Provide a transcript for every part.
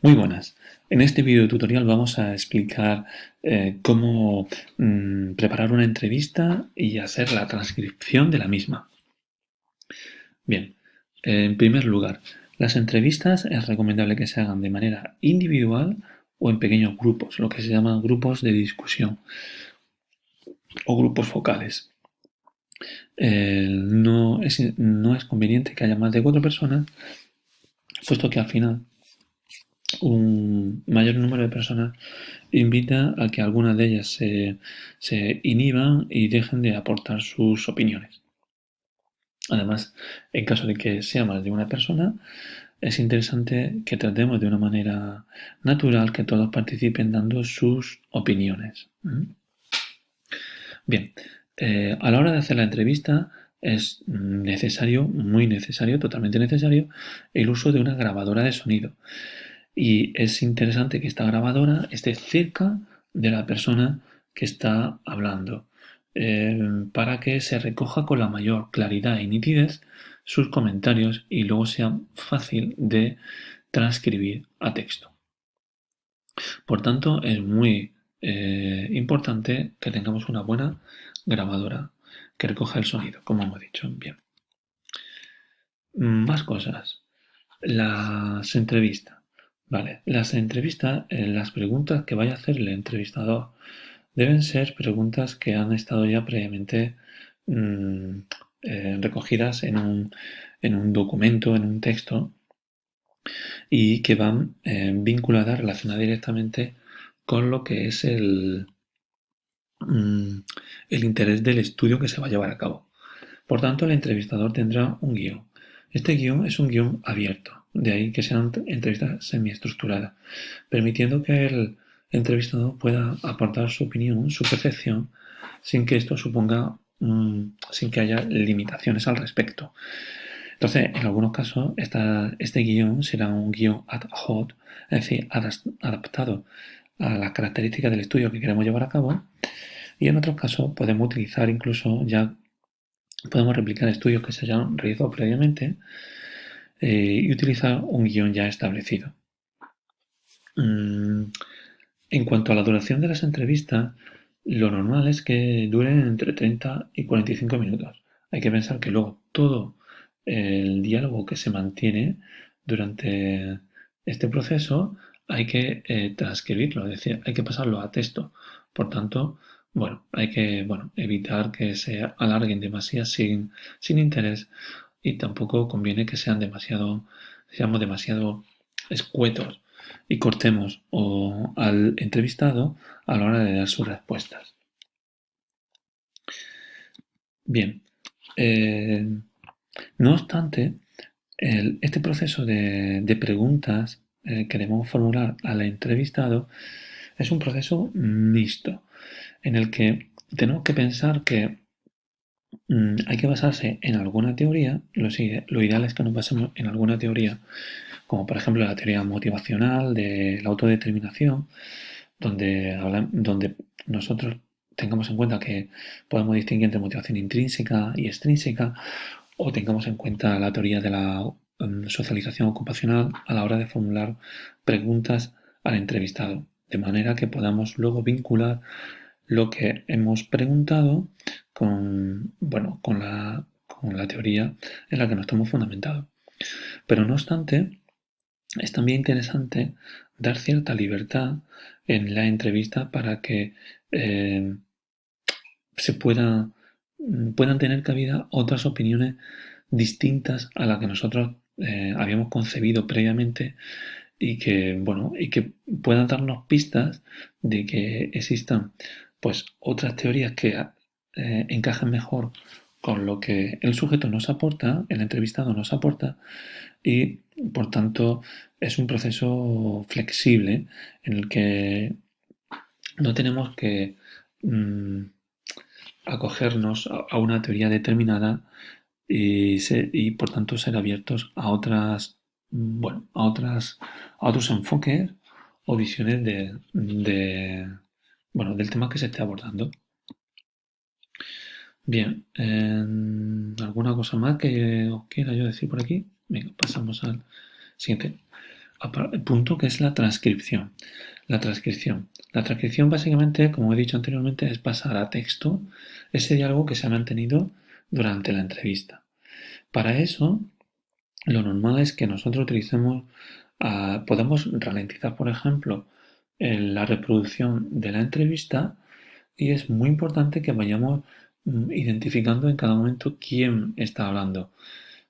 Muy buenas. En este video tutorial vamos a explicar cómo preparar una entrevista y hacer la transcripción de la misma. Bien, en primer lugar, las entrevistas es recomendable que se hagan de manera individual o en pequeños grupos, lo que se llaman grupos de discusión o grupos focales. No es conveniente que haya más de 4 personas, puesto que al final un mayor número de personas invita a que algunas de ellas se inhiban y dejen de aportar sus opiniones. Además, en caso de que sea más de una persona, es interesante que tratemos de una manera natural que todos participen dando sus opiniones. Bien, a la hora de hacer la entrevista es necesario, muy necesario, totalmente necesario, el uso de una grabadora de sonido. Y es interesante que esta grabadora esté cerca de la persona que está hablando, para que se recoja con la mayor claridad y nitidez sus comentarios y luego sea fácil de transcribir a texto. Por tanto, es muy importante que tengamos una buena grabadora que recoja el sonido, como hemos dicho. Bien. Más cosas. Las entrevistas. Vale, las entrevistas, las preguntas que vaya a hacer el entrevistador deben ser preguntas que han estado ya previamente mm, recogidas en un documento, en un texto, y que van vinculadas, relacionadas directamente con lo que es el interés del estudio que se va a llevar a cabo. Por tanto, el entrevistador tendrá un guión. Este guión es un guión abierto, de ahí que sean entrevistas semiestructuradas, permitiendo que el entrevistador pueda aportar su opinión, su percepción, sin que esto suponga, sin que haya limitaciones al respecto. Entonces, en algunos casos, este guión será un guión ad hoc, es decir, adaptado a las características del estudio que queremos llevar a cabo, y en otros casos podemos utilizar incluso ya podemos replicar estudios que se hayan realizado previamente y utilizar un guión ya establecido. En cuanto a la duración de las entrevistas, lo normal es que duren entre 30 y 45 minutos. Hay que pensar que luego todo el diálogo que se mantiene durante este proceso hay que transcribirlo, es decir, hay que pasarlo a texto. Por tanto, hay que evitar que se alarguen demasiado sin interés y tampoco conviene que seamos demasiado escuetos y cortemos al entrevistado a la hora de dar sus respuestas. Bien, no obstante, este proceso de preguntas que debemos formular al entrevistado es un proceso mixto, en el que tenemos que pensar que hay que basarse en alguna teoría, lo ideal es que nos basemos en alguna teoría, como por ejemplo la teoría motivacional de la autodeterminación, donde nosotros tengamos en cuenta que podemos distinguir entre motivación intrínseca y extrínseca, o tengamos en cuenta la teoría de la socialización ocupacional a la hora de formular preguntas al entrevistado, de manera que podamos luego vincular lo que hemos preguntado con la teoría en la que nos estamos fundamentando. Pero no obstante, es también interesante dar cierta libertad en la entrevista para que eh, puedan tener cabida otras opiniones distintas a las que nosotros habíamos concebido previamente y que puedan darnos pistas de que existan pues otras teorías que encajan mejor con lo que el sujeto nos aporta, el entrevistado nos aporta, y por tanto es un proceso flexible en el que no tenemos que acogernos a una teoría determinada y por tanto ser abiertos a otros enfoques o visiones del tema que se esté abordando. Bien, ¿alguna cosa más que os quiera yo decir por aquí? Venga, pasamos al siguiente. punto que es la transcripción. La transcripción. La transcripción básicamente, como he dicho anteriormente, es pasar a texto ese diálogo que se ha mantenido durante la entrevista. Para eso, lo normal es que nosotros utilicemos, podemos ralentizar, por ejemplo, la reproducción de la entrevista y es muy importante que vayamos identificando en cada momento quién está hablando.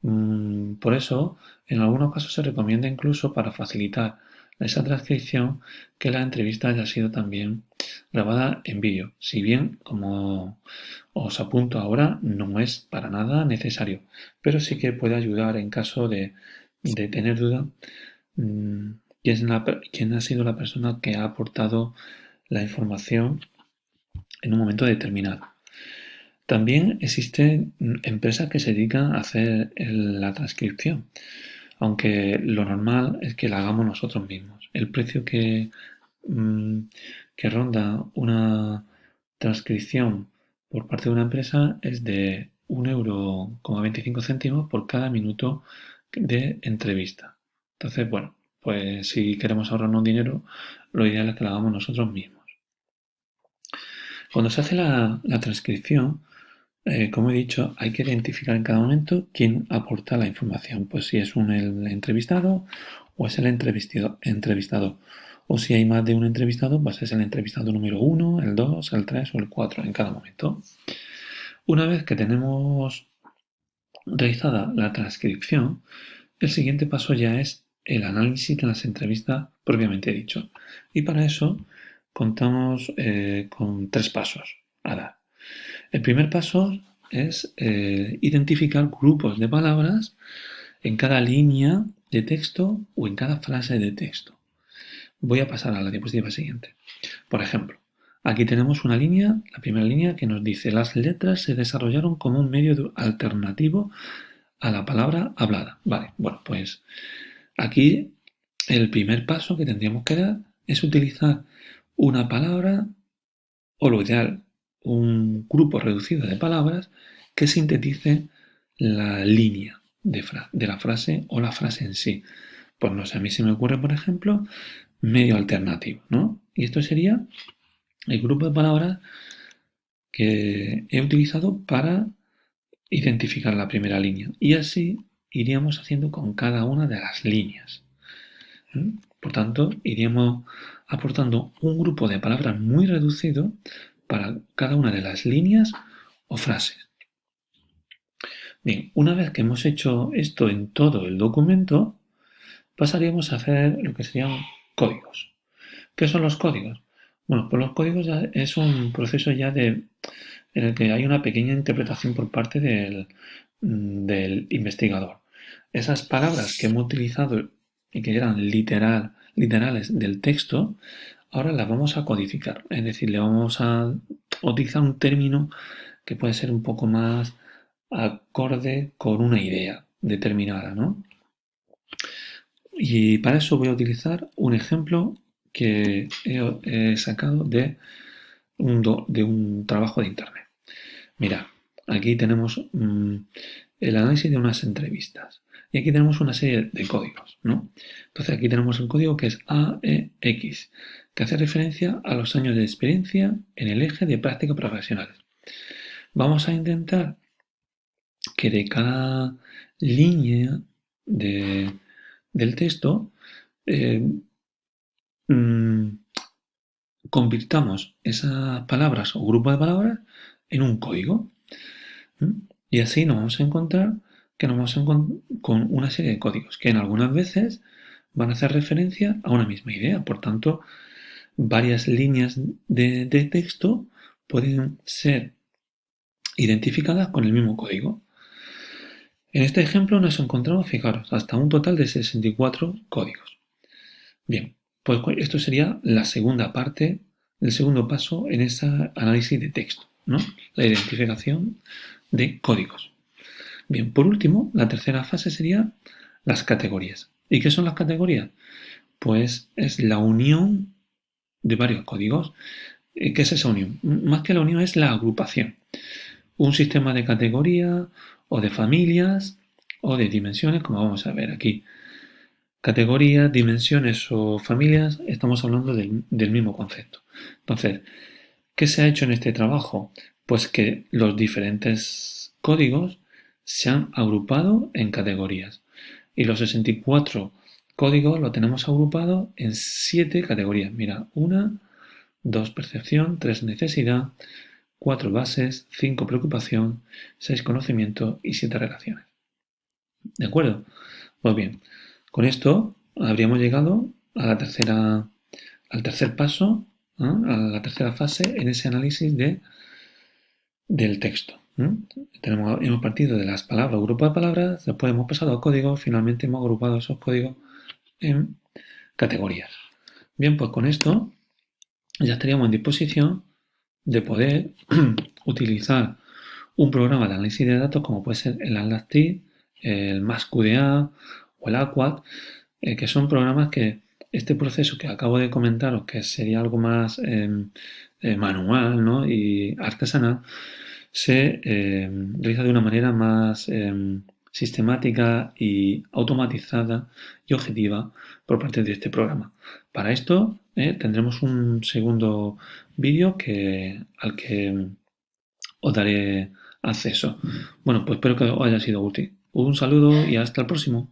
Por eso, en algunos casos se recomienda incluso para facilitar esa transcripción que la entrevista haya sido también grabada en vídeo. Si bien, como os apunto ahora, no es para nada necesario, pero sí que puede ayudar en caso de tener duda quién ha sido la persona que ha aportado la información en un momento determinado. También existen empresas que se dedican a hacer la transcripción, aunque lo normal es que la hagamos nosotros mismos. El precio que ronda una transcripción por parte de una empresa es de 1,25 € por cada minuto de entrevista. Entonces, bueno, pues si queremos ahorrarnos dinero, lo ideal es que la hagamos nosotros mismos. Cuando se hace la transcripción, como he dicho, hay que identificar en cada momento quién aporta la información, pues si es el entrevistado o es el entrevistado. O si hay más de un entrevistado, pues es el entrevistado número 1, el 2, el 3 o el 4 en cada momento. Una vez que tenemos realizada la transcripción, el siguiente paso ya es el análisis de las entrevistas propiamente dicho. Y para eso contamos con 3 pasos a dar. El primer paso es identificar grupos de palabras en cada línea de texto o en cada frase de texto. Voy a pasar a la diapositiva siguiente. Por ejemplo, aquí tenemos una línea, la primera línea, que nos dice: las letras se desarrollaron como un medio alternativo a la palabra hablada. Vale, bueno, pues aquí el primer paso que tendríamos que dar es utilizar una palabra, o lo ideal, un grupo reducido de palabras que sintetice la línea de la frase o la frase en sí. Pues no sé, a mí se me ocurre, por ejemplo, medio alternativo, ¿no? Y esto sería el grupo de palabras que he utilizado para identificar la primera línea. Y así iríamos haciendo con cada una de las líneas. Por tanto, iríamos aportando un grupo de palabras muy reducido para cada una de las líneas o frases. Bien, una vez que hemos hecho esto en todo el documento, pasaríamos a hacer lo que serían códigos. ¿Qué son los códigos? Bueno, pues los códigos ya es un proceso ya en el que hay una pequeña interpretación por parte del investigador. Esas palabras que hemos utilizado y que eran literales del texto, ahora las vamos a codificar. Es decir, le vamos a utilizar un término que puede ser un poco más acorde con una idea determinada, ¿no? Y para eso voy a utilizar un ejemplo que he sacado de un trabajo de internet. Mira, aquí tenemos el análisis de unas entrevistas. Y aquí tenemos una serie de códigos, ¿no? Entonces aquí tenemos el código que es AEX, que hace referencia a los años de experiencia en el eje de práctica profesional. Vamos a intentar que de cada línea del texto convirtamos esas palabras o grupo de palabras en un código. Y así nos vamos a encontrar con una serie de códigos que en algunas veces van a hacer referencia a una misma idea. Por tanto, varias líneas de texto pueden ser identificadas con el mismo código. En este ejemplo nos encontramos, fijaros, hasta un total de 64 códigos. Bien, pues esto sería la segunda parte, el segundo paso en ese análisis de texto, ¿no? La identificación de códigos. Bien, por último, la tercera fase sería las categorías. ¿Y qué son las categorías? Pues es la unión de varios códigos. ¿Qué es esa unión? Más que la unión es la agrupación. Un sistema de categoría o de familias o de dimensiones, como vamos a ver aquí. Categorías, dimensiones o familias, estamos hablando del mismo concepto. Entonces, ¿qué se ha hecho en este trabajo? Pues que los diferentes códigos se han agrupado en categorías. Y los 64 códigos lo tenemos agrupado en 7 categorías. Mira, 1, 2 percepción, 3 necesidad, 4 bases, 5 preocupación, 6 conocimiento y 7 relaciones. ¿De acuerdo? Pues bien, con esto habríamos llegado a al tercer paso, ¿no? A la tercera fase en ese análisis del texto. Hemos partido de las palabras, grupo de palabras, después hemos pasado a códigos, finalmente hemos agrupado esos códigos en categorías. Bien, pues con esto ya estaríamos en disposición de poder utilizar un programa de análisis de datos como puede ser el AtlasT, el MassQDA o el AQuaD, que son programas que este proceso que acabo de comentaros, que sería algo más manual, ¿no? Y artesanal, se realiza de una manera más sistemática y automatizada y objetiva por parte de este programa. Para esto tendremos un segundo vídeo al que os daré acceso. Bueno, pues espero que os haya sido útil. Un saludo y hasta el próximo.